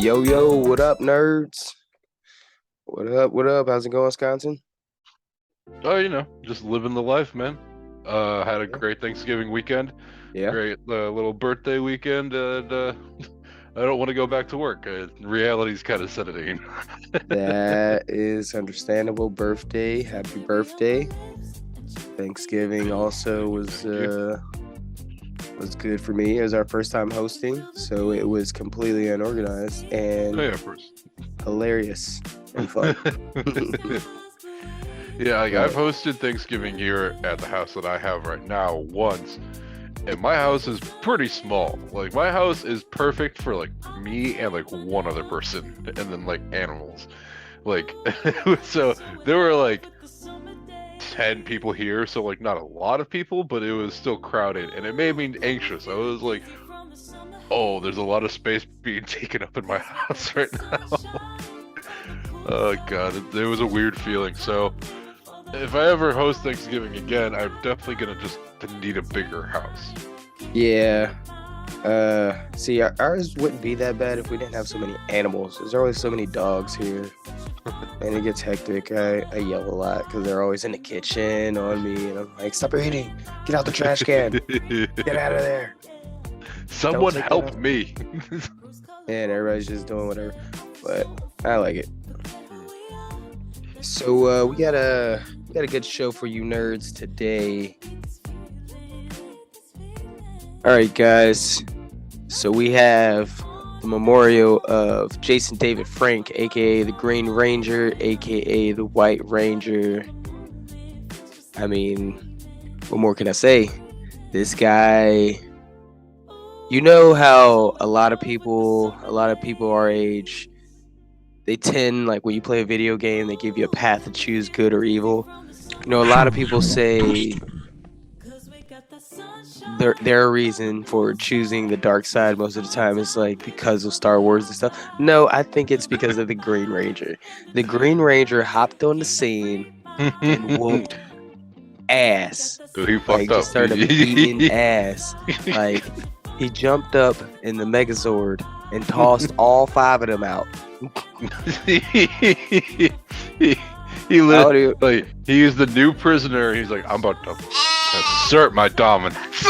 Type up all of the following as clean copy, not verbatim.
Yo, what up, nerds? What up? How's it going, Wisconsin? Oh, just living the life, man. Had a great Thanksgiving weekend, Yeah, great little birthday weekend, and I don't want to go back to work. Reality's kind of setting in. that is understandable. Happy birthday. Thanksgiving also was good for me. It was our first time hosting, so it was completely unorganized and Yeah, of course. hilarious and fun. Yeah, I've hosted Thanksgiving here at the house that I have right now once, and my house is pretty small. Like, my house is perfect for, like, me and, like, one other person, and then, like, animals. Like, so there were, like, 10 people here, so, like, not a lot of people, but it was still crowded, and it made me anxious. I was like, oh, there's a lot of space being taken up in my house right now. Oh, God, it was a weird feeling, so if I ever host Thanksgiving again, I'm definitely gonna just need a bigger house. Yeah. See, ours wouldn't be that bad if we didn't have so many animals. There's always so many dogs here, and it gets hectic. I yell a lot because they're always in the kitchen on me, and I'm like, "Stop eating! Get out the trash can! Get out of there!" Someone take that help out. me! And everybody's just doing whatever, but I like it. So we got a good show for you nerds today. All right, guys. So we have the memorial of Jason David Frank, aka the Green Ranger, aka the White Ranger. I mean, what more can I say? This guy, you know how a lot of people our age, they tend, like, when you play a video game, they give you a path to choose good or evil. You know, a lot of people say their reason for choosing the dark side most of the time is, like, because of Star Wars and stuff. No, I think it's because of the Green Ranger. The Green Ranger hopped on the scene and whooped ass. Dude, he Like, fucked up. just started beating ass. Like, he jumped up in the Megazord and tossed all 5 of them out. he literally, like, he used the new prisoner. He's like, I'm about to assert my dominance.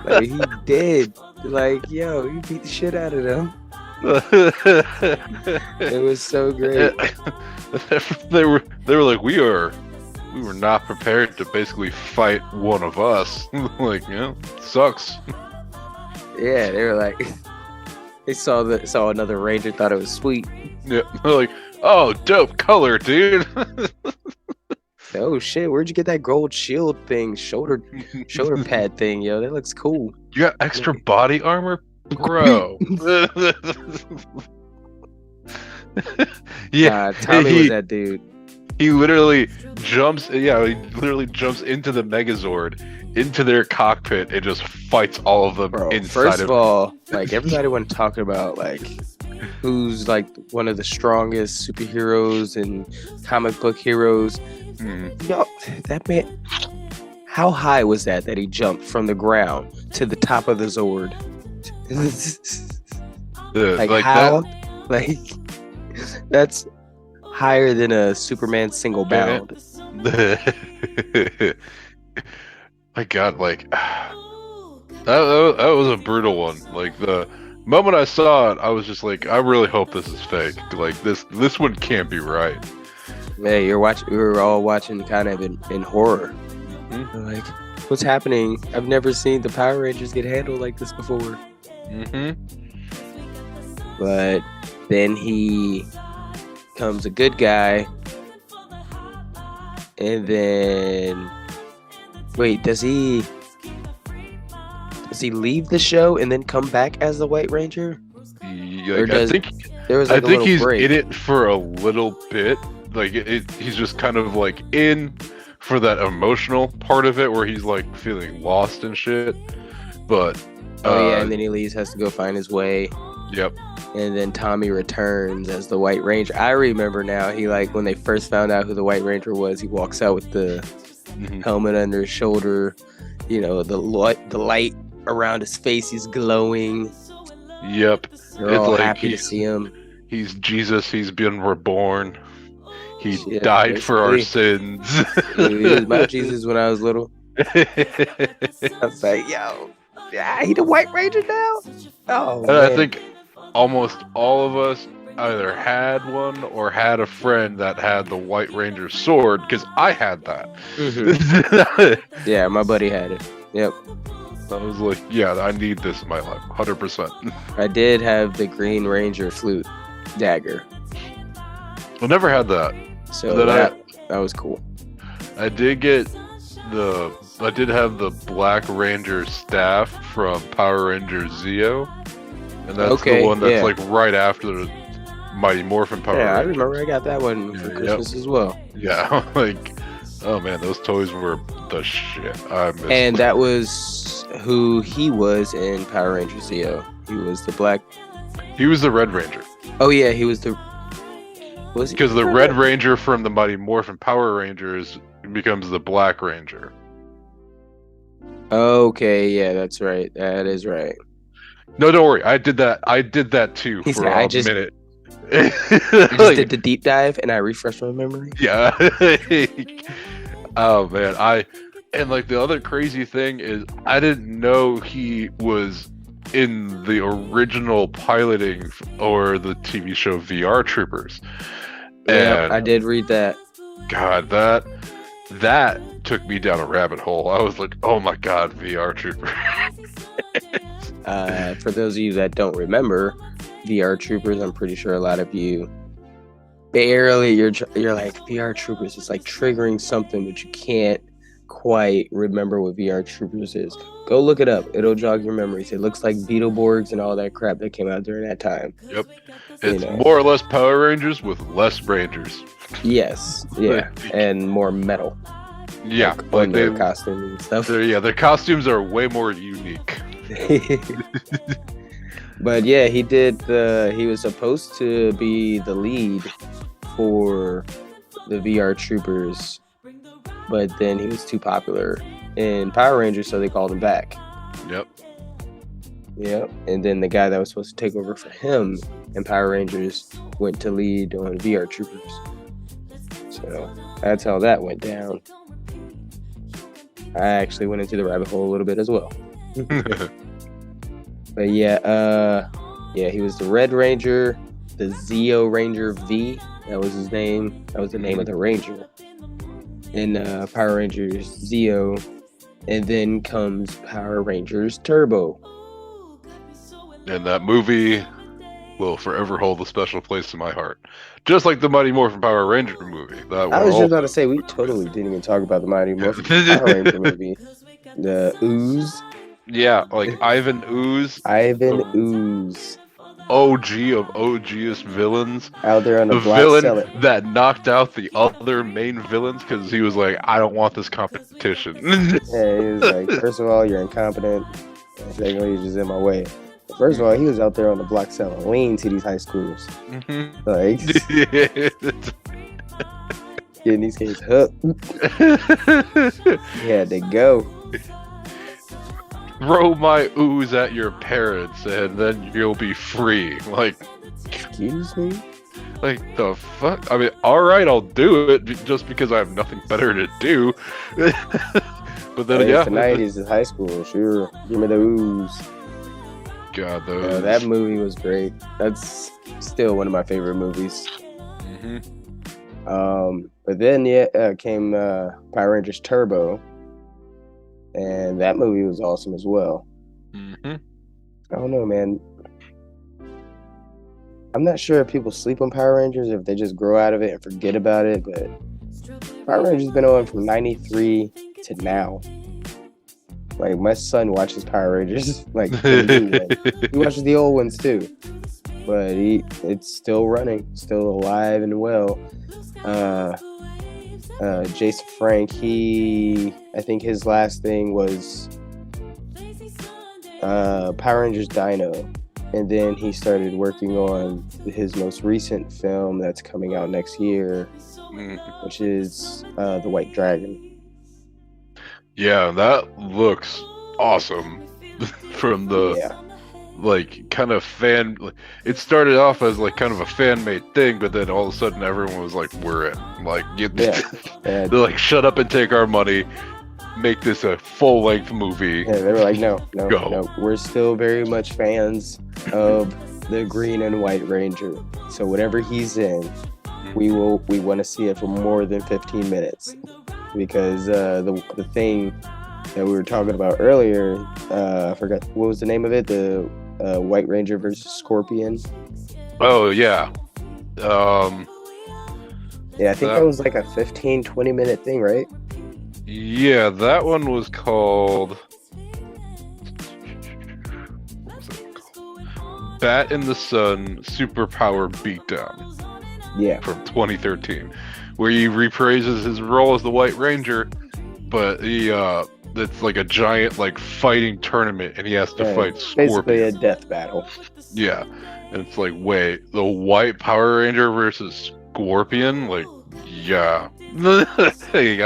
Like, he did. Like, yo, he beat the shit out of them. It was so great. they were like, we were not prepared to basically fight one of us. Like, sucks. Yeah, they were like, they saw another ranger, thought it was sweet. Yeah, they're like, oh, dope color, dude. Oh shit, where'd you get that gold shield thing, shoulder pad thing, yo? That looks cool. You got extra body armor, bro. Yeah, Tommy was that dude. He literally jumps. Yeah, he literally jumps into the Megazord, into their cockpit, and just fights all of them. Bro, inside first of all, like, everybody went talking about, like, who's, like, one of the strongest superheroes and comic book heroes. Yo, that man, how high was that he jumped from the ground to the top of the Zord? Like, how? That? Like, that's higher than a Superman single bound. My God, like, that was a brutal one. Like, the moment I saw it, I was just like, I really hope this is fake. Like, this one can't be right. Yeah, we were all watching kind of in horror. Mm-hmm. Like, what's happening? I've never seen the Power Rangers get handled like this before. Mm-hmm. But then he becomes a good guy, and then wait, does he leave the show and then come back as the White Ranger? Like, I think there was, like, I think he's break. in it for a little bit. Like, he's just kind of, like, in for that emotional part of it where he's, like, feeling lost and shit. But Oh yeah, and then he leaves, has to go find his way. Yep. And then Tommy returns as the White Ranger. I remember now. He when they first found out who the White Ranger was, he walks out with the helmet under his shoulder. You know, the light around his face. He's glowing. Yep. They're all happy to see him. He's Jesus. He's been reborn. He died for our sins. He was my Jesus when I was little. I was like, yo, he the White Ranger now? Oh, and man. I think almost all of us either had one or had a friend that had the White Ranger sword, because I had that. Mm-hmm. Yeah, my buddy had it. Yep. I was like, yeah, I need this in my life, 100%. I did have the Green Ranger flute dagger. I never had that. So that was cool. I did have the Black Ranger staff from Power Rangers Zeo. And that's the one that's like right after the Mighty Morphin Power Rangers. I remember I got that one for Christmas as well. Yeah, like, oh man, those toys were the shit. And that was who he was in Power Rangers Zeo. He was the Red Ranger. Oh yeah, he was the... Was he? Because the Red Ranger from the Mighty Morphin Power Rangers becomes the Black Ranger. Okay, yeah, that's right. That is right. No, don't worry. I did that too for a minute. I just did the deep dive and I refreshed my memory. Yeah. Oh man, and like the other crazy thing is I didn't know he was in the original piloting or the TV show VR Troopers. Yeah, I did read that. God, that took me down a rabbit hole. I was like, oh my god, VR Troopers. For those of you that don't remember, VR Troopers, I'm pretty sure a lot of you barely, you're like, VR Troopers, it's like triggering something, but you can't quite remember what VR Troopers is. Go look it up. It'll jog your memories. It looks like Beetleborgs and all that crap that came out during that time. Yep. It's more or less Power Rangers with less Rangers. Yes. Yeah. And more metal. Yeah. Like their costumes and stuff. Their costumes are way more unique. But yeah, he was supposed to be the lead for the VR Troopers, but then he was too popular in Power Rangers, so they called him back. Yep. And then the guy that was supposed to take over for him in Power Rangers went to lead on VR Troopers. So that's how that went down. I actually went into the rabbit hole a little bit as well. But yeah, he was the Red Ranger, the Zeo Ranger V. That was his name. That was the name of the Ranger in Power Rangers Zeo. And then comes Power Rangers Turbo. And that movie will forever hold a special place in my heart. Just like the Mighty Morphin Power Ranger movie. I was just about to say, we totally didn't even talk about the Mighty Morphin Power Ranger movie. The Ooze. Yeah, like Ivan Ooze. OG of OGest villains. Out there on the black villain cellar. That knocked out the other main villains because he was like, I don't want this competition. Yeah, he was like, first of all, you're incompetent. Secondly, you're just in my way. First of all, he was out there on the block selling lean to these high schoolers. Mm-hmm. Like, getting these kids hooked. He had to go. Throw my ooze at your parents and then you'll be free. Like, excuse me? Like, the fuck? I mean, alright, I'll do it just because I have nothing better to do. But then, yeah. Tonight is high school, sure. Give me the ooze. God, those. That movie was great. That's still one of my favorite movies. Mm-hmm. But then came Power Rangers Turbo, and that movie was awesome as well. Mm-hmm. I don't know, man. I'm not sure if people sleep on Power Rangers, if they just grow out of it and forget about it, but Power Rangers been on from '93 to now. Like, my son watches Power Rangers, like, the new one. He watches the old ones too, but it's still running, still alive and well. Jason Frank, I think his last thing was Power Rangers Dino, and then he started working on his most recent film that's coming out next year, which is The White Dragon. Yeah, that looks awesome. From the like kind of fan, it started off as like kind of a fan-made thing, but then all of a sudden everyone was like, "We're in." Like, they're like, "Shut up and take our money. Make this a full-length movie." Yeah, they were like, no, we're still very much fans of the Green and White Ranger. So whatever he's in, we want to see it for more than 15 minutes. Because the thing that we were talking about earlier, I forgot, what was the name of it? The White Ranger versus Scorpion. Oh, yeah. Yeah, I think that was like a 15-20 minute thing, right? Yeah, that one was called... What was it called? Bat in the Sun Superpower Beatdown. Yeah. From 2013. Where he repraises his role as the White Ranger, but it's like a giant like fighting tournament, and he has to fight Scorpion. Basically a death battle. Yeah, and it's like, wait, the White Power Ranger versus Scorpion? Like, yeah. Hey,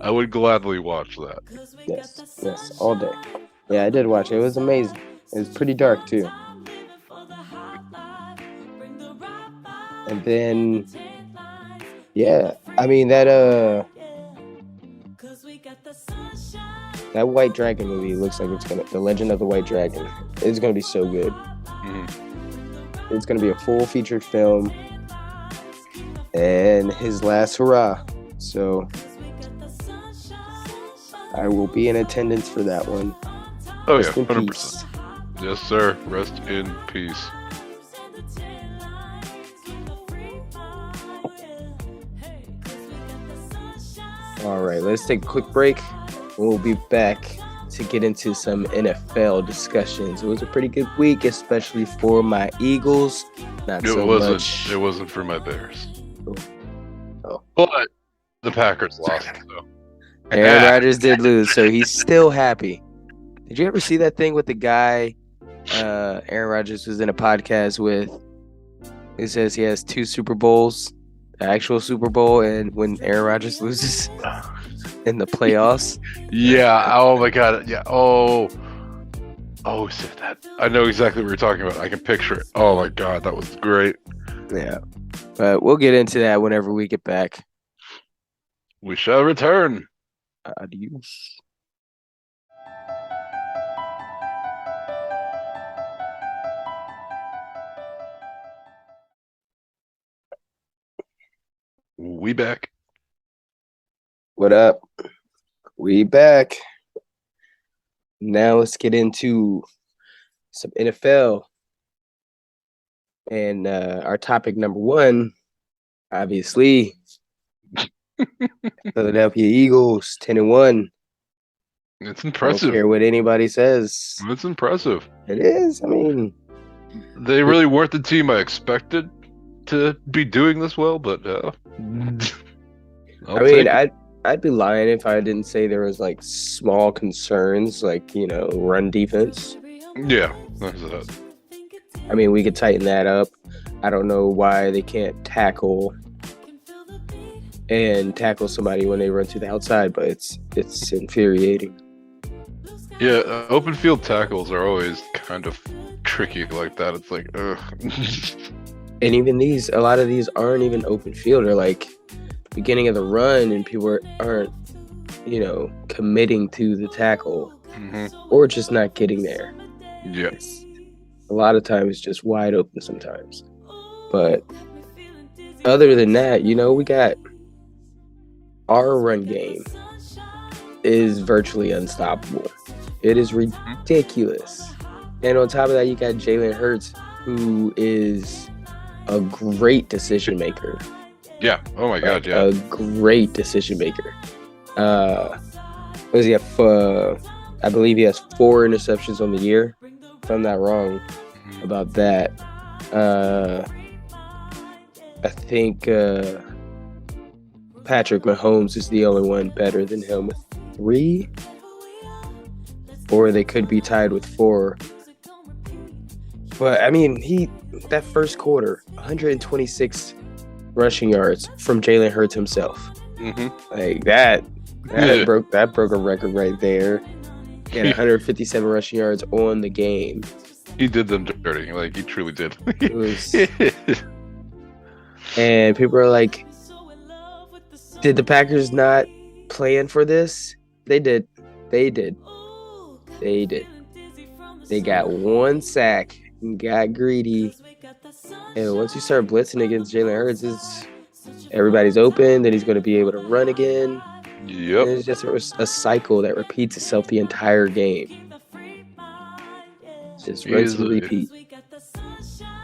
I would gladly watch that. Yes, all day. Yeah, I did watch it. It was amazing. It was pretty dark too. And then, yeah, I mean that White Dragon movie looks like it's gonna. The Legend of the White Dragon is gonna be so good. Mm-hmm. It's gonna be a full featured film, and his last hurrah. So I will be in attendance for that one. Oh yeah, 100%. Yes, sir. Rest in peace. All right, let's take a quick break. We'll be back to get into some NFL discussions. It was a pretty good week, especially for my Eagles. It wasn't for my Bears. Oh. But the Packers lost. So. Aaron Rodgers did lose, so he's still happy. Did you ever see that thing with the guy Aaron Rodgers was in a podcast with? He says he has 2 Super Bowls, the actual Super Bowl, and when Aaron Rodgers loses in the playoffs. Yeah. Oh my God. Yeah. Oh, said that. I know exactly what you're talking about. I can picture it. Oh my God, that was great. Yeah, but we'll get into that whenever we get back. We shall return. Adios. We back. What up? We back. Now let's get into some NFL. And our topic number 1, obviously, Philadelphia Eagles, 10-1. It's impressive. I don't care what anybody says. It's impressive. It is. I mean, they really weren't the team I expected to be doing this well, but I'd be lying if I didn't say there was like small concerns, like, run defense. Yeah, that's that. I mean, we could tighten that up. I don't know why they can't tackle somebody when they run to the outside, but it's infuriating. Yeah, open field tackles are always kind of tricky like that. It's like, ugh. And even a lot of these aren't even open field. They're like beginning of the run, and people aren't, committing to the tackle, or just not getting there. Yes. A lot of times, just wide open sometimes. But other than that, we got our run game is virtually unstoppable. It is ridiculous. And on top of that, you got Jalen Hurts, who is a great decision maker. Yeah. Oh my God. Yeah. A great decision maker. Does he have? I believe he has 4 interceptions on the year. If I'm not wrong about that. I think Patrick Mahomes is the only one better than him with 3. or they could be tied with 4. But I mean, that first quarter, 126 rushing yards from Jalen Hurts himself. Like that broke a record right there. He had 157 rushing yards on the game. He did them dirty. Like, he truly did. It was, and people are like, did the Packers not plan for this? They did. They got 1 sack and got greedy. And once you start blitzing against Jalen Hurts, everybody's open. Then he's going to be able to run again. Yep. And it's just a cycle that repeats itself the entire game. Just rinse and repeat.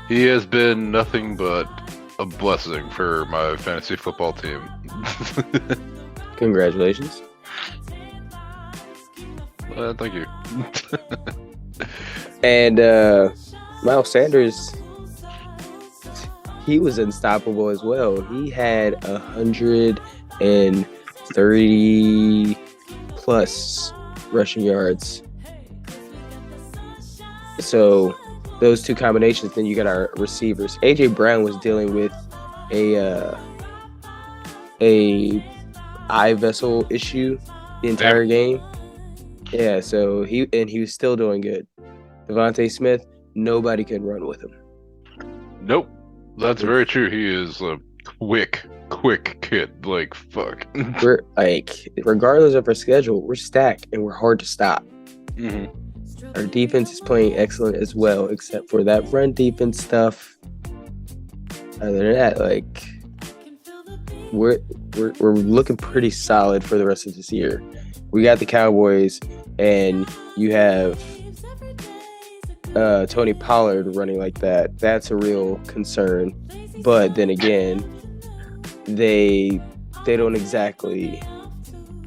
He has been nothing but a blessing for my fantasy football team. Congratulations. Thank you. And Miles Sanders, he was unstoppable as well. He had 130 plus rushing yards. So those two combinations, then you got our receivers. AJ Brown was dealing with a eye vessel issue the entire game. Yeah, so he was still doing good. Devontae Smith, nobody can run with him. Nope. That's very true. He is a quick kid. Like, fuck. We're like, regardless of our schedule, we're stacked and we're hard to stop. Our defense is playing excellent as well, except for that run defense stuff. Other than that, like, we're looking pretty solid for the rest of this year. We got the Cowboys, and you have Tony Pollard running like that. That's a real concern. But then again, they don't exactly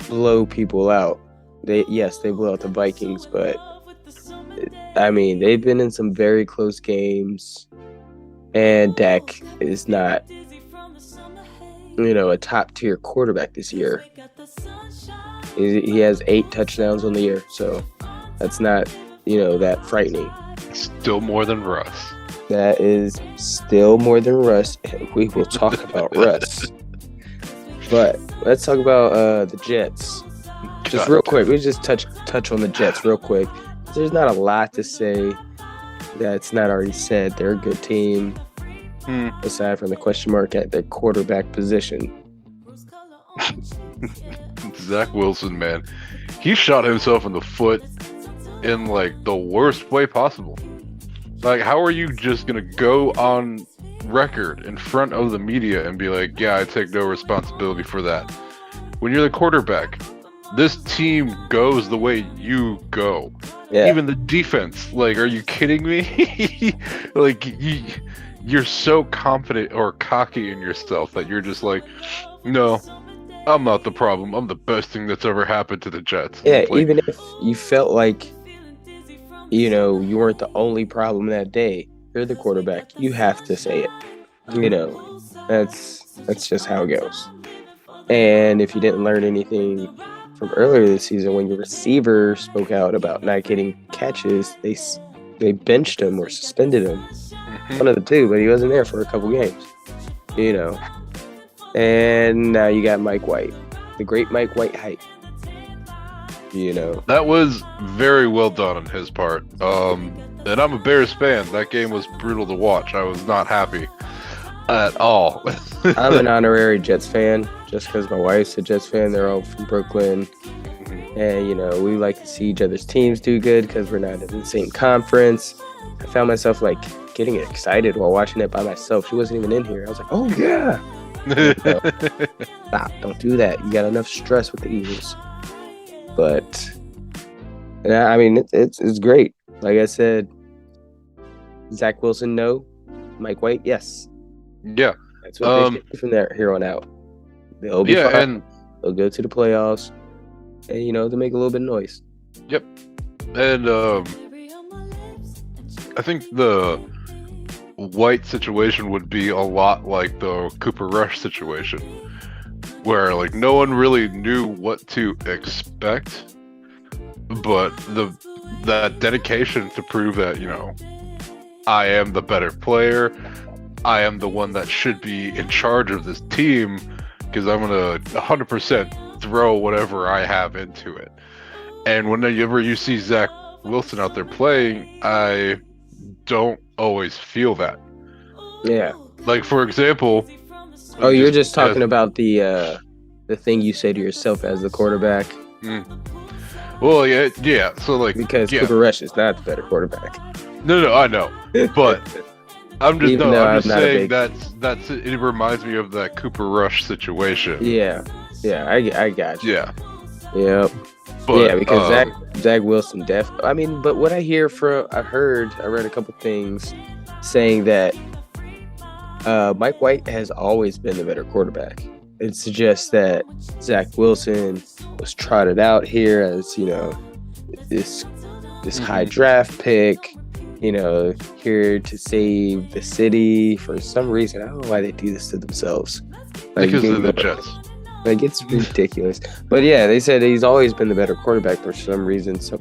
blow people out. They blow out the Vikings, but I mean, they've been in some very close games, and Dak is not, a top tier quarterback this year. He has 8 touchdowns on the year, so that's not, that frightening. Still more than Russ. That is still more than Russ, and we will talk about Russ. But let's talk about the Jets. Just real quick, we just touch on the Jets real quick. There's not a lot to say that's not already said. They're a good team, aside from the question mark at their quarterback position. Zach Wilson, man, he shot himself in the foot in like the worst way possible. Like, how are you just gonna go on record in front of the media and be like, yeah, I take no responsibility for that? When you're the quarterback, this team goes the way you go. Yeah. Even the defense, like, are you kidding me? Like, you're so confident or cocky in yourself that you're just like, no, I'm not the problem. I'm the best thing that's ever happened to the Jets. Yeah, like, even if you felt like, you weren't the only problem that day, you're the quarterback. You have to say it. That's just how it goes. And if you didn't learn anything from earlier this season, when your receiver spoke out about not getting catches, they benched him or suspended him. One of the two, but he wasn't there for a couple games. And now you got Mike White, the great Mike White hype. That was very well done on his part. And I'm a Bears fan. That game was brutal to watch. I was not happy at all. I'm an honorary Jets fan just because my wife's a Jets fan. They're all from Brooklyn. And, we like to see each other's teams do good because we're not in the same conference. I found myself, getting excited while watching it by myself. She wasn't even in here. I was like, oh, yeah. Stop. Don't do that. You got enough stress with the Eagles. But, I mean, it's great. Like I said, Zach Wilson, no. Mike White, yes. Yeah. That's what they should from here on out. They'll be fine. And they'll go to the playoffs and, they'll make a little bit of noise. Yep. And I think the White situation would be a lot like the Cooper Rush situation, where no one really knew what to expect, but that dedication to prove that, I am the better player. I am the one that should be in charge of this team because I'm gonna 100% throw whatever I have into it. And whenever you see Zach Wilson out there playing, I don't always feel that. Yeah. Like, for example. Oh, you're just talking about the thing you say to yourself as the quarterback. Well, yeah. So like, because Cooper Rush is not the better quarterback. No, I know, but I'm just saying that's it reminds me of that Cooper Rush situation. Yeah, I got you. Yeah. Yep. But, yeah, because Zach Wilson I mean, but what I read a couple things saying that Mike White has always been the better quarterback. It suggests that Zach Wilson was trotted out here as, this high draft pick, here to save the city for some reason. I don't know why they do this to themselves. Because of the Jets. Like, it's ridiculous. But yeah, they said he's always been the better quarterback for some reason. So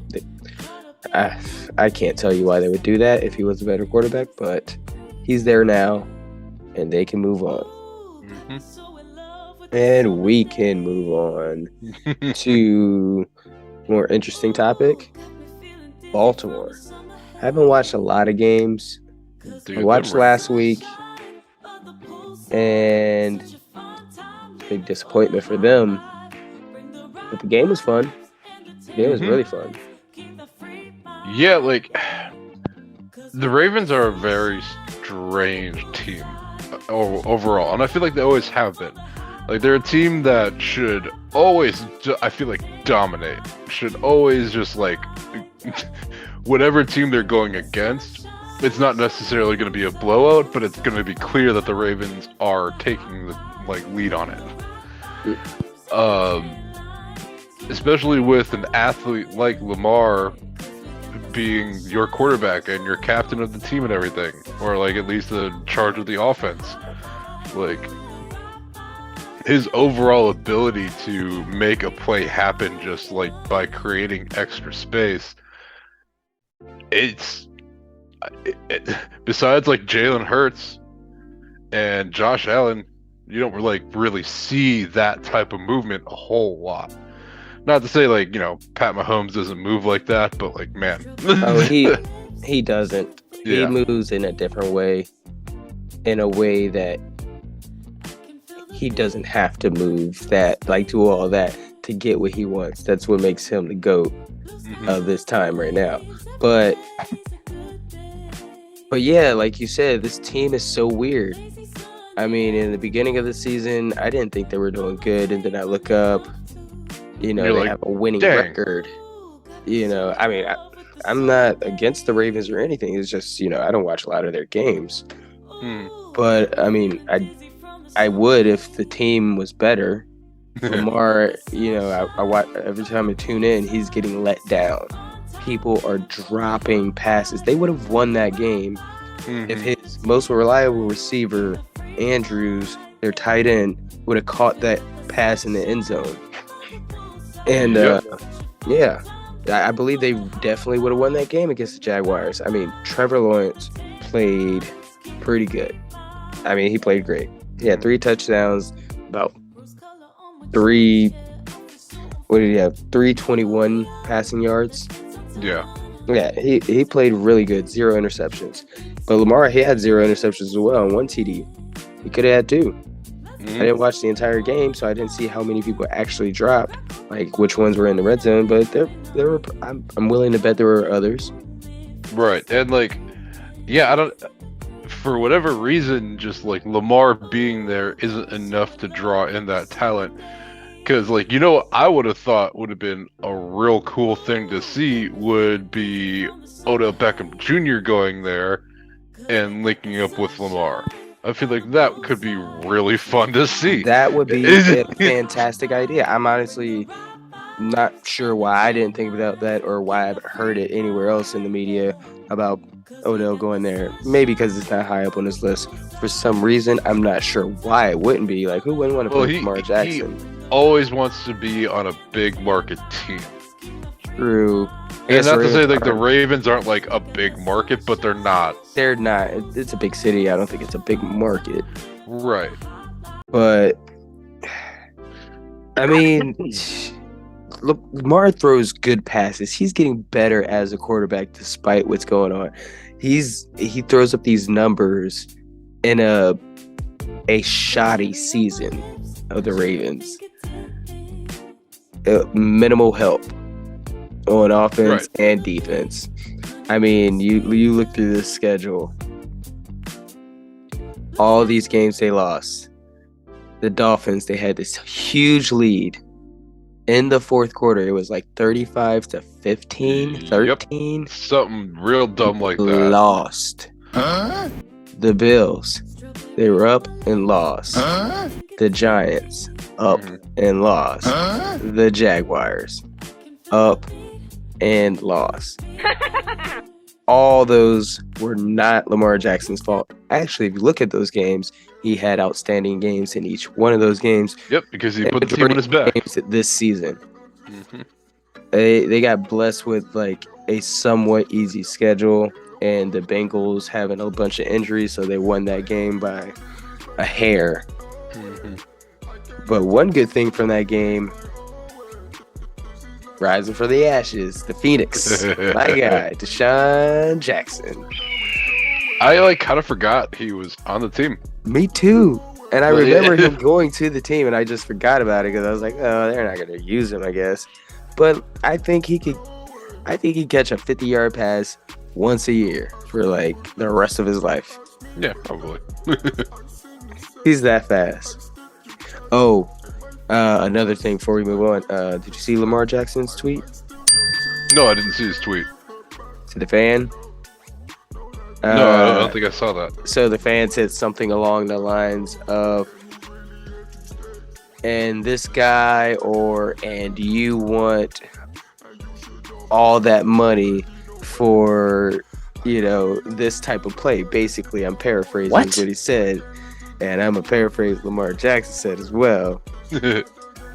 I can't tell you why they would do that if he was a better quarterback, but he's there now, and they can move on. And we can move on to a more interesting topic. Baltimore. I haven't watched a lot of games. Dude, I watched last week, and big disappointment for them. But the game was fun. The game was really fun. Yeah, like, the Ravens are a very strange team overall, and I feel like they always have been. Like, they're a team that should always, I feel like, dominate. Should always just, like, whatever team they're going against, it's not necessarily going to be a blowout, but it's going to be clear that the Ravens are taking the, lead on it. Especially with an athlete like Lamar being your quarterback and your captain of the team and everything, or, at least in charge of the offense. His overall ability to make a play happen just by creating extra space, besides Jalen Hurts and Josh Allen, you don't really see that type of movement a whole lot. Not to say Pat Mahomes doesn't move like that, but man. Oh, he doesn't. Yeah. He moves in a different way, in a way that he doesn't have to move that, do all that to get what he wants. That's what makes him the GOAT of this time right now. But yeah, like you said, this team is so weird. I mean, in the beginning of the season, I didn't think they were doing good, and then I look up, they have a winning record. I mean, I'm not against the Ravens or anything. It's just, I don't watch a lot of their games. But, I mean, I would if the team was better. Lamar, I watch every time I tune in, he's getting let down. People are dropping passes. They would have won that game if his most reliable receiver, Andrews, their tight end, would have caught that pass in the end zone. And I believe they definitely would have won that game against the Jaguars. I mean, Trevor Lawrence played pretty good. I mean, he played great. He had 3 touchdowns, about 321 passing yards. Yeah. Yeah, he played really good. 0 interceptions. But Lamar, he had 0 interceptions as well and 1 TD. He could have had 2. I didn't watch the entire game, so I didn't see how many people actually dropped, which ones were in the red zone. But there were. I'm willing to bet there were others. Right, and I don't. For whatever reason, just Lamar being there isn't enough to draw in that talent. Because I would have thought would have been a real cool thing to see would be Odell Beckham Jr. going there and linking up with Lamar. I feel like that could be really fun to see. That would be a fantastic idea. I'm honestly not sure why I didn't think about that or why I've heard it anywhere else in the media about Odell going there. Maybe because it's not high up on his list. For some reason, I'm not sure why it wouldn't be. Who wouldn't want to play Lamar Jackson? He always wants to be on a big market team. True. And not to say like the Ravens aren't like a big market, but they're not. They're not. It's a big city. I don't think it's a big market. Right. But I mean, look, Lamar throws good passes. He's getting better as a quarterback despite what's going on. He throws up these numbers in a shoddy season of the Ravens. Minimal help on offense and defense. I mean, you look through the schedule. All these games they lost. The Dolphins, they had this huge lead. In the fourth quarter, it was like 35-15, 13. Yep. Something real dumb like that. Lost. The Bills, they were up and lost. The Giants, up and lost. The Jaguars, up and lost. All those were not Lamar Jackson's fault. Actually, if you look at those games, he had outstanding games in each one of those games. Yep, because he put the team on his back. This season. They got blessed with like a somewhat easy schedule, and the Bengals having a bunch of injuries, so they won that game by a hair. But one good thing from that game, rising for the ashes, the Phoenix. My guy, Deshaun Jackson. I kind of forgot he was on the team. Me too. And I remember him going to the team, and I just forgot about it because I was like, oh, they're not going to use him, I guess. But I think he could catch a 50-yard pass once a year for like the rest of his life. Yeah, probably. He's that fast. Oh, another thing before we move on. Did you see Lamar Jackson's tweet? No, I didn't see his tweet. To the fan? No, I don't think I saw that. So the fan said something along the lines of, and this guy, and you want all that money for, this type of play. Basically, I'm paraphrasing what he said, and I'm a paraphrase Lamar Jackson said as well.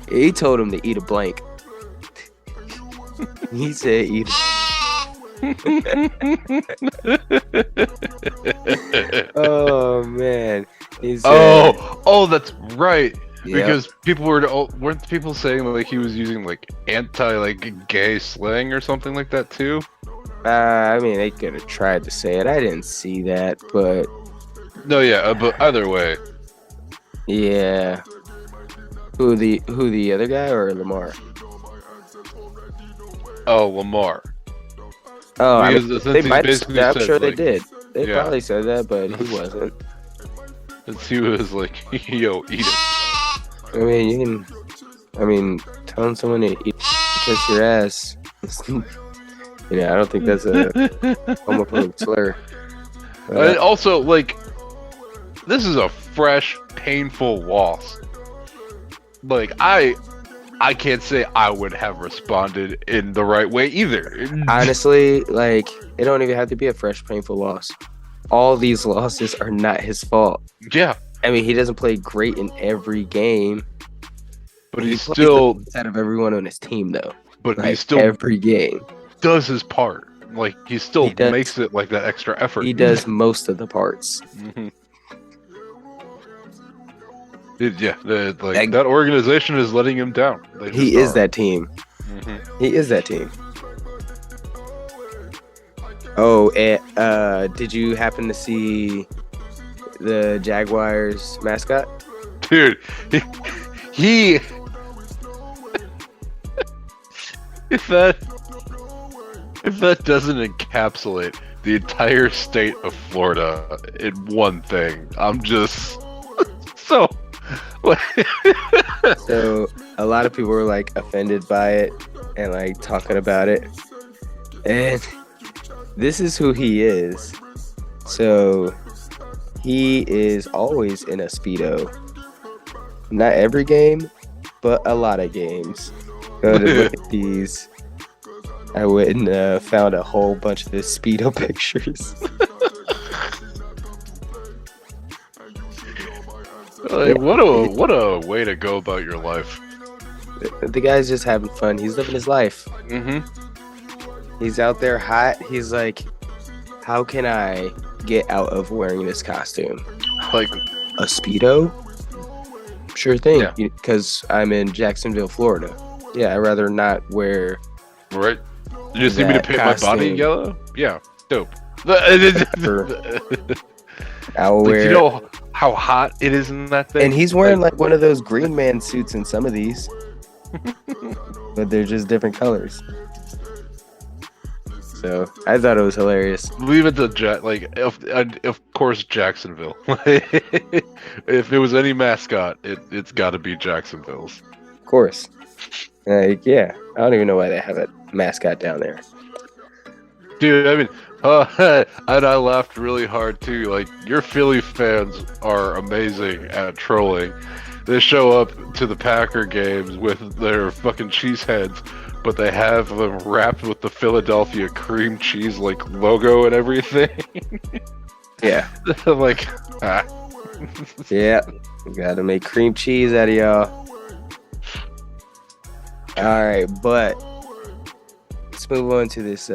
He told him to eat a blank. He said eat Oh man. He said, that's right. Yep. Because people weren't people saying like he was using like gay slang or something like that too? I mean, they could have tried to say it. I didn't see that, but no, yeah, but either way, yeah. Who the other guy or Lamar? Oh, Lamar. Oh, I mean, they might. I'm sure they like, did. They probably said that, but he wasn't. He was like, "Yo, eat it." I mean, you can. Telling someone to kiss your ass. I don't think that's a homophobic slur. And also, like, this is a fresh, painful loss. Like, I can't say I would have responded in the right way either. Honestly, like, it don't even have to be a fresh, painful loss. All these losses are not his fault. Yeah. I mean, he doesn't play great in every game. But he's still out of everyone on his team, though. But like, he still every game does his part. Like, he still makes it like that extra effort. He does most of the parts. That organization is letting him down. He is that team. He is that team. Oh, and did you happen to see the Jaguars mascot? Dude, he if that doesn't encapsulate the entire state of Florida in one thing, I'm just so. So a lot of people were like offended by it and like talking about it, and this is who he is. So he is always in a Speedo. Not every game, but a lot of games. Go to look at these. I went and found a whole bunch of his Speedo pictures. Like, what a way to go about your life. The guy's just having fun. He's living his life. He's out there hot. He's like, how can I get out of wearing this costume? Like a Speedo? Sure thing, Yeah. because I'm in Jacksonville, Florida. Yeah, I'd rather not wear. right? You just need me to That paint my body costume. yellow? Yeah, dope. I'll Like, wear. you know how hot it is in that thing? And he's wearing like one of those Green Man suits in some of these, but they're just different colors. So I thought it was hilarious. Leave it to of course Jacksonville. If it was any mascot, it's got to be Jacksonville's. Of course. Like, yeah, I don't even know why they have a mascot down there. Dude, I mean, and I laughed really hard too. Like, your Philly fans are amazing at trolling. They show up to the Packer games with their fucking cheese heads, but they have them wrapped with the Philadelphia cream cheese like logo and everything. Yeah. I'm like, Yeah. We gotta make cream cheese out of y'all. Alright, but let's move on to this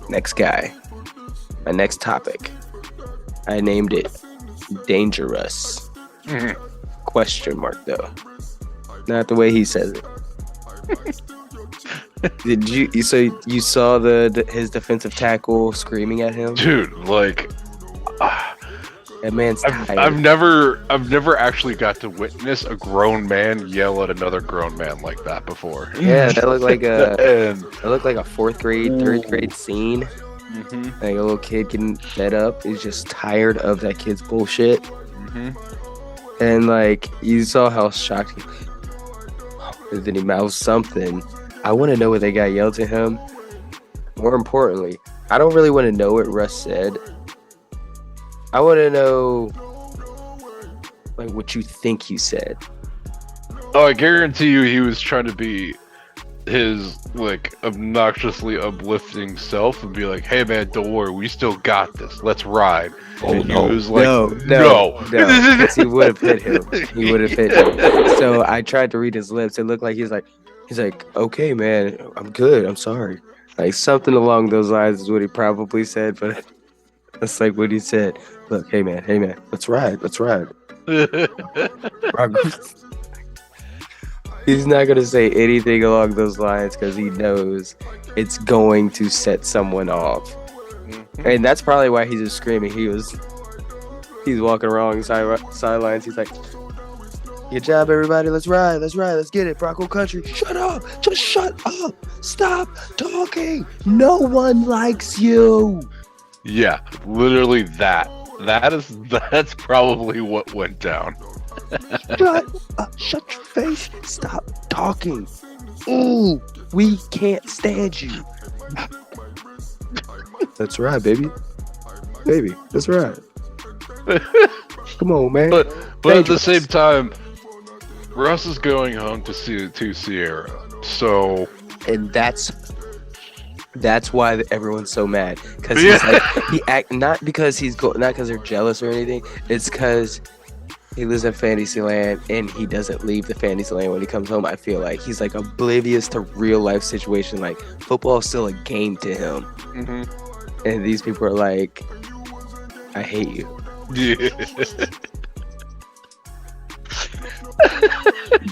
next guy. My next topic. I named it DangeRuss. Question mark though. Not the way he says it. Did you saw his defensive tackle screaming at him? dude, like, That man's tired. I've never actually got to witness a grown man yell at another grown man like that before. Yeah, that looked like And a fourth grade, third grade scene. mhm, Like a little kid getting fed up. He's just tired of that kid's bullshit. mhm. And like you saw how shocked he and then he mouthed something. I want to know what they got yelled to him. More importantly, I don't really want to know what Russ said. I want to know like what you think he said. Oh, I guarantee you, he was trying to be his like obnoxiously uplifting self and be like, "Hey man, don't worry, we still got this. Let's ride." And he was like, no. 'Cause he would have hit him. He would have hit him. So I tried to read his lips. It looked like he's like, okay, man, I'm good. I'm sorry. Like something along those lines is what he probably said, but that's like what he said. Look, hey man, let's ride. He's not gonna say anything along those lines because he knows it's going to set someone off. And that's probably why he's just screaming. He's walking along sidelines. He's like, "Good job, everybody. Let's ride. Let's get it, Bronco Country. Shut up. Just shut up. Stop talking. No one likes you." Yeah, literally that. That's probably what went down. Shut your face. Stop talking. Ooh, we can't stand you. Let's ride, baby. Let's ride. Come on, man. But at the DangeRuss. same time, Russ is going home to see Sierra. So And that's why everyone's so mad because not because not because they're jealous or anything. It's because he lives in Fantasyland and he doesn't leave the Fantasyland when he comes home. I feel like he's like oblivious to real life situation. Like football is still a game to him, and these people are like, "I hate you." yeah.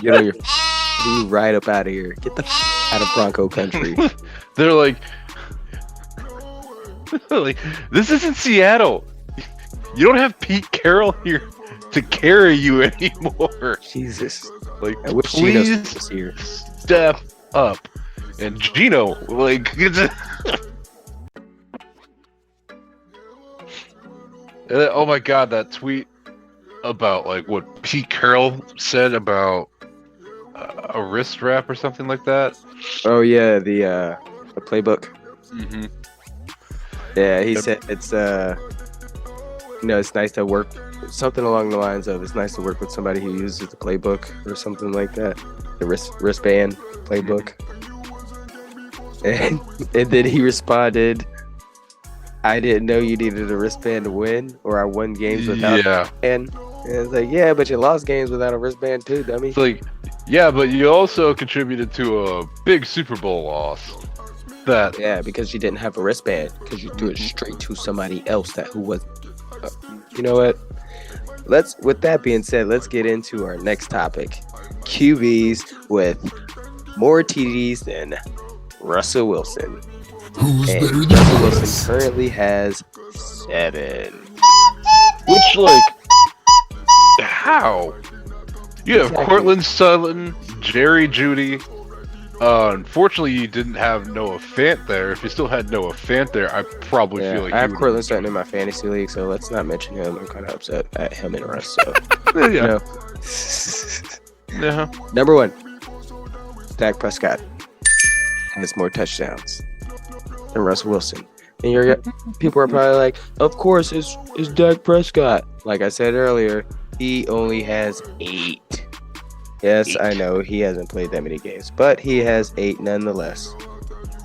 Get on your you right up out of here. Get the out of Bronco Country. They're like, this isn't Seattle. You don't have Pete Carroll here to carry you anymore. Jesus. Like, I wish Gino please was here. step up. And Gino, like, oh my god, that tweet about like what Pete Carroll said about a wrist wrap or something like that. Oh yeah, the playbook. Mm-hmm. Yeah, he said it's it's nice to work something along the lines of it's nice to work with somebody who uses the playbook or something like that. The wristband playbook. And then he responded, "I didn't know you needed a wristband to win, or I won games without Yeah. And it's like, yeah, but you lost games without a wristband too, dummy." It's like, yeah, but you also contributed to a big Super Bowl loss. that. Yeah, because you didn't have a wristband, because you threw it straight to somebody else who was. You know what? With that being said, let's get into our next topic: QBs with more TDs than Russell Wilson. Who's And better than Russell Wilson us? currently has 7. Which, like, how? You have Exactly. Cortland Sutton, Jerry Jeudy. Unfortunately, you didn't have Noah Fant there. If you still had Noah Fant there, I probably feel like I have he Cortland Sutton in my fantasy league, so let's not mention him. I'm kind of upset at him and Russ. So, would. you Yeah. know. Yeah. Number 1, Dak Prescott has more touchdowns than Russell Wilson. And people are probably like, of course, it's Dak Prescott. Like I said earlier, he only has 8. Yes, I know he hasn't played that many games, but he has 8 nonetheless.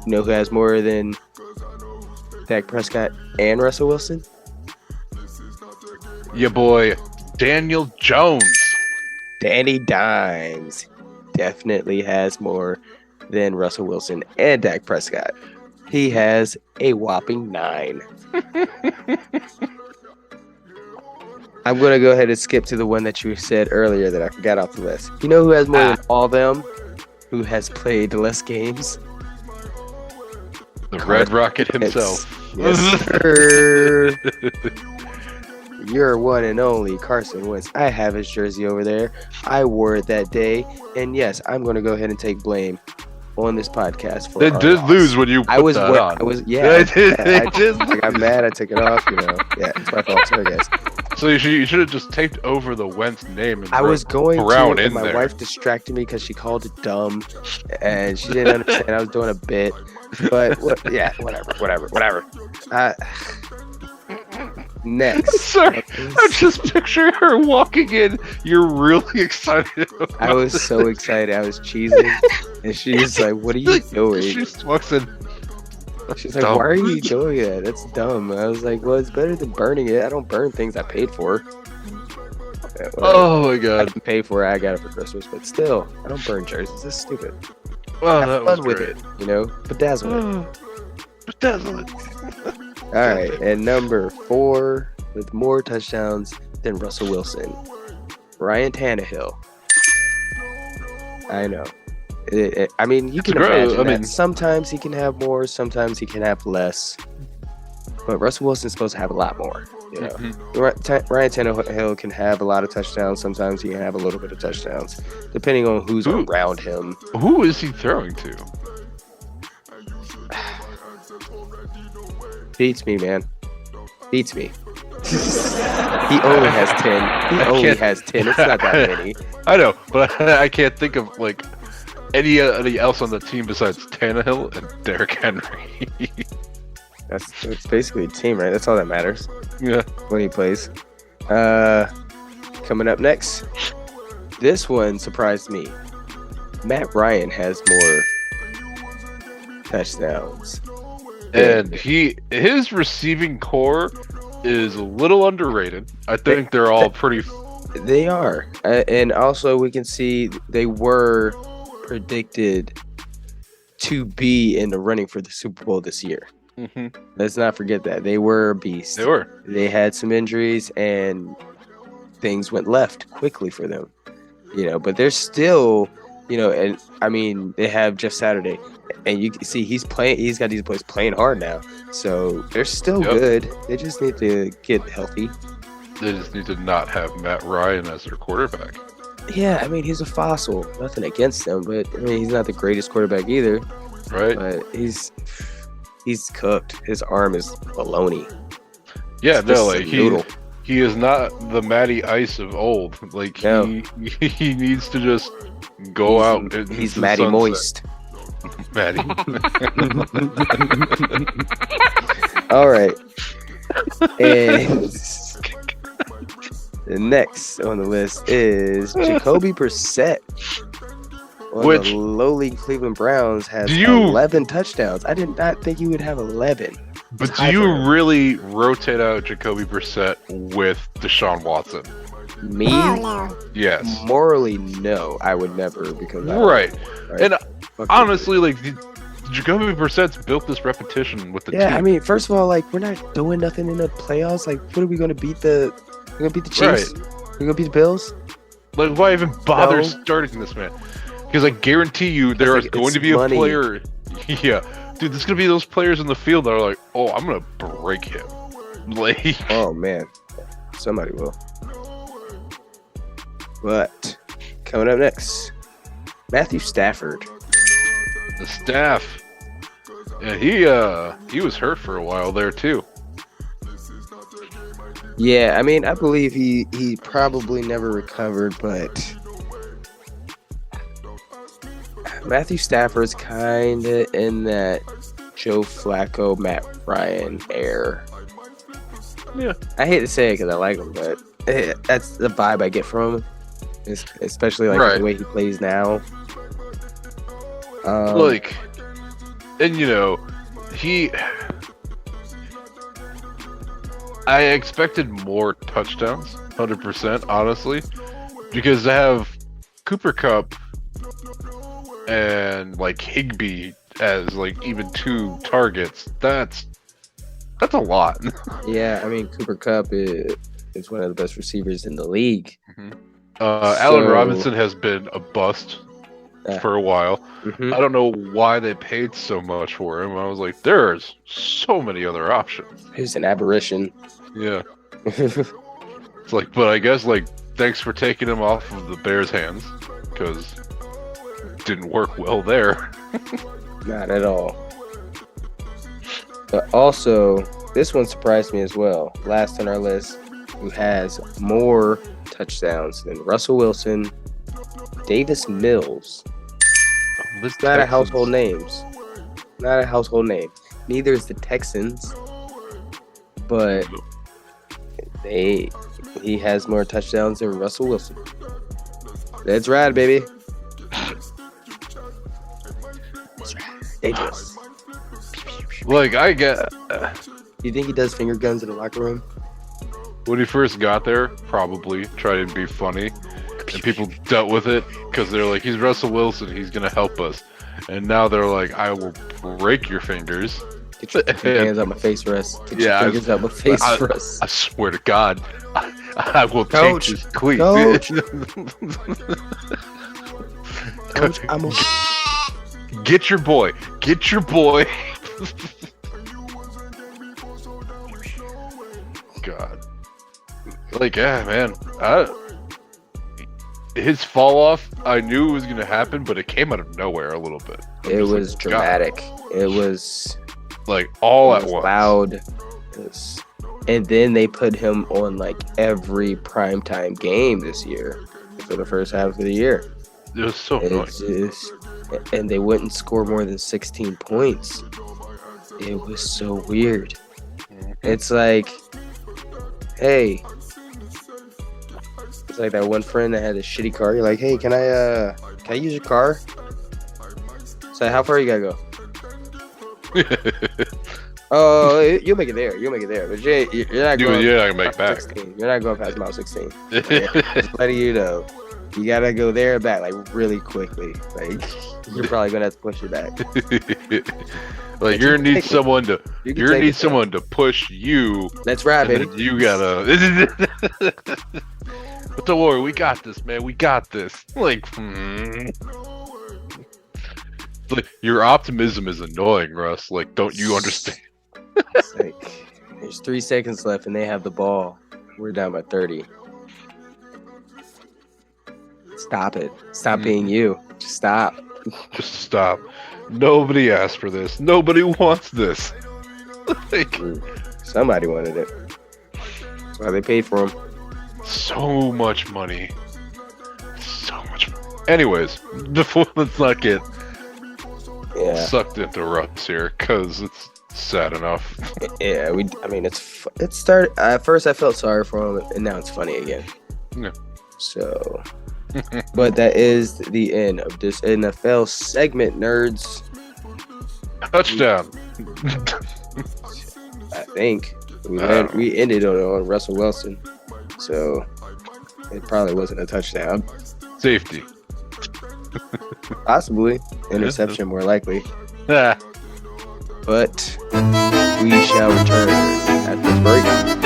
You know who has more than Dak Prescott and Russell Wilson? Your boy, Daniel Jones. Danny Dimes definitely has more than Russell Wilson and Dak Prescott. He has a whopping 9. I'm going to go ahead and skip to the one that you said earlier that I forgot off the list. You know who has more than all them? Who has played less games? The Red Rocket himself. Yes, sir. Your one and only Carson Wentz. I have his jersey over there. I wore it that day. And yes, I'm going to go ahead and take blame on this podcast for They our did loss. lose when you put I was that wet. on. I was yeah. They did I got mad. I took it off. You know. Yeah, it's my fault. Sorry, guys. So you should have just taped over the Wentz name and I was going Brown to, in and my there. wife distracted me because she called it dumb, and she didn't understand I was doing a bit. But whatever. Next, Sorry, I just picture her walking in. You're really excited. I was so excited. I was cheesing, and she's like, "What are you doing?" She just walks in. She's like, Dumb. "Why are you doing that? That's dumb." I was like, "Well, it's better than burning it. I don't burn things I paid for." Yeah, whatever. Oh my I god. didn't pay for it. I got it for Christmas, but still, I don't burn jerseys. That's stupid. Oh, Have that was fun with great. it, you know. Bedazzle it. Bedazzle it. All right, and number 4 with more touchdowns than Russell Wilson, Ryan Tannehill. I know. I mean, you can imagine that sometimes he can have more, sometimes he can have less. But Russell Wilson's supposed to have a lot more. You know, Ryan Tannehill can have a lot of touchdowns. Sometimes he can have a little bit of touchdowns, depending on who's around him. Who is he throwing to? Beats me, man. Beats me. He only has 10. He only has 10. It's not that many. I know, but I can't think of like anybody else on the team besides Tannehill and Derrick Henry. That's basically a team, right? That's all that matters Yeah. when he plays. Coming up next, this one surprised me. Matt Ryan has more touchdowns. And his receiving core is a little underrated. I think they're all pretty. They are, and also we can see they were predicted to be in the running for the Super Bowl this year. Let's not forget that they were beasts. They were. They had some injuries and things went left quickly for them. You know, but they're still, you know, and I mean they have Jeff Saturday, and you can see he's playing. He's got these boys playing hard now, so they're still good. They just need to get healthy. They just need to not have Matt Ryan as their quarterback. Yeah, I mean he's a fossil. Nothing against him, but I mean he's not the greatest quarterback either. Right. But he's cooked. His arm is baloney. Yeah, It's no, just like a noodle. he is not the Matty Ice of old. Like No. he needs to just go out. He's Matty Moist. Matty. All right. And the next on the list is Jacoby Brissett. Which the lowly Cleveland Browns has 11 touchdowns. I did not think you would have 11. But do you really rotate out Jacoby Brissett with Deshaun Watson? Me? Yes. Morally, no. I would never because Right. And honestly, like Jacoby Brissett's built this repetition with the team. Yeah, I mean, first of all, like we're not doing nothing in the playoffs. Like, what are we gonna beat the? We're gonna beat the Chiefs. Right. We're gonna beat the Bills. Like, why even bother No. starting this man? Because I guarantee you, there is going to be money. a player. Yeah, dude, there's gonna be those players in the field that are like, "Oh, I'm gonna break him." Like, Oh man, somebody will. But coming up next, Matthew Stafford. the staff. And he was hurt for a while there too. Yeah, I mean, I believe he probably never recovered, but Matthew Stafford's kind of in that Joe Flacco, Matt Ryan air. Yeah. I hate to say it because I like him, but that's the vibe I get from him, especially like Right. the way he plays now. Like, and you know, I expected more touchdowns, 100%, honestly, because to have Cooper Kupp and like Higbee as like even 2 targets, that's a lot. Yeah, I mean, Cooper Kupp is one of the best receivers in the league. Allen Robinson has been a bust for a while. Mhm. I don't know why they paid so much for him. I was like, there's so many other options. He's an aberration. Yeah. It's like, but I guess, like, thanks for taking him off of the Bears' hands, because it didn't work well there. Not at all. But also, this one surprised me as well. Last on our list, who has more touchdowns than Russell Wilson, Davis Mills. This Not a household names. Not a household name. Neither is the Texans. But he has more touchdowns than Russell Wilson. That's right, baby. That's right. Dangerous. Like, I get... You think he does finger guns in the locker room? when he first got there, probably tried to be funny. And people dealt with it because they're like, he's Russell Wilson, he's going to help us. And now they're like, I will break your fingers. Get your hands out my face, Russ. Get your fingers out my face, Russ. I swear to God, I will Coach, take this cleat. Coach, I'm okay. Get your boy. Get your boy. God. Like, yeah, man. His fall off, I knew it was going to happen, but it came out of nowhere a little bit. It was like, dramatic. God. It was like all at once. Loud. And then they put him on like every primetime game this year for the first half of the year. It was so annoying. And they wouldn't score more than 16 points. It was so weird. It's like, hey, it's like that one friend that had a shitty car. You're like, hey, can I use your car? So how far you gotta go? Oh, you'll make it there. You'll make it there. But you're not going. You're not gonna make back. 16. You're not going past mile 16. Just letting you know, you gotta go there and back like really quickly. Like you're probably gonna have to push it back. Like you're gonna need someone to. You're gonna need someone to push you. That's right, baby. You gotta. But don't worry, we got this, man. We got this. Like your optimism is annoying, Russ. Like, don't you understand? It's like, there's 3 seconds left and they have the ball. We're down by 30. Stop it. Stop being you. Just stop. Just stop. Nobody asked for this. Nobody wants this. Like, somebody wanted it. That's why they paid for him. So much money. So much money. Anyways, before let's not get sucked into Russ here, because it's sad enough. Yeah, I mean, it started. At first, I felt sorry for him, and now it's funny again. Yeah. So, but that is the end of this NFL segment, nerds. Touchdown. I think we ended on Russell Wilson, so it probably wasn't a touchdown. Safety. Possibly interception, more likely. Ah. But we shall return after the break.